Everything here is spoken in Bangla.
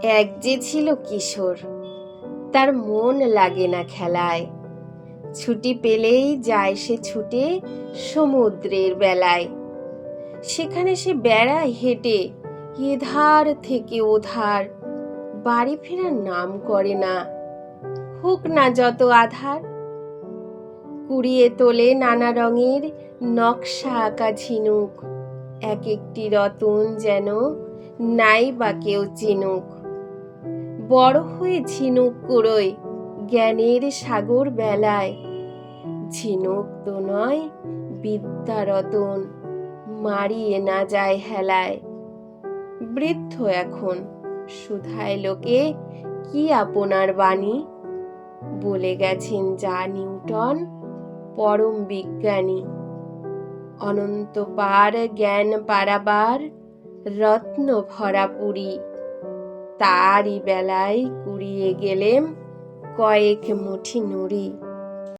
এক যে ছিল কিশোর, তার মন লাগে না খেলায়। ছুটি পেলেই যায় সে ছুটে সমুদ্রের বেলায়। সেখানে সে বেড়ায় হেঁটে এধার থেকে ওধার। বাড়ি ফেরার নাম করে না, হোক না যত আধার। কুড়িয়ে তোলে নানা রঙের নকশা আঁকা ঝিনুক। এক একটি রতন যেন নাই বা কেউ চিনুক। বড় হয়ে ঝিনুক কুড়োয় জ্ঞানের সাগর বেলায়। ঝিনুক তো নয় বিদ্যা রতন, মারিয়ে না যায় হেলায়। বৃদ্ধ এখন শুধায় লোকে কি আপনার বাণী। বলে গেছেন যা নিউটন পরম বিজ্ঞানী। অনন্ত পার জ্ঞান পারাবার রত্ন ভরা পুরী। তারই বেলায় কুড়িয়ে গেলেম কয়েক মুঠি নুড়ি।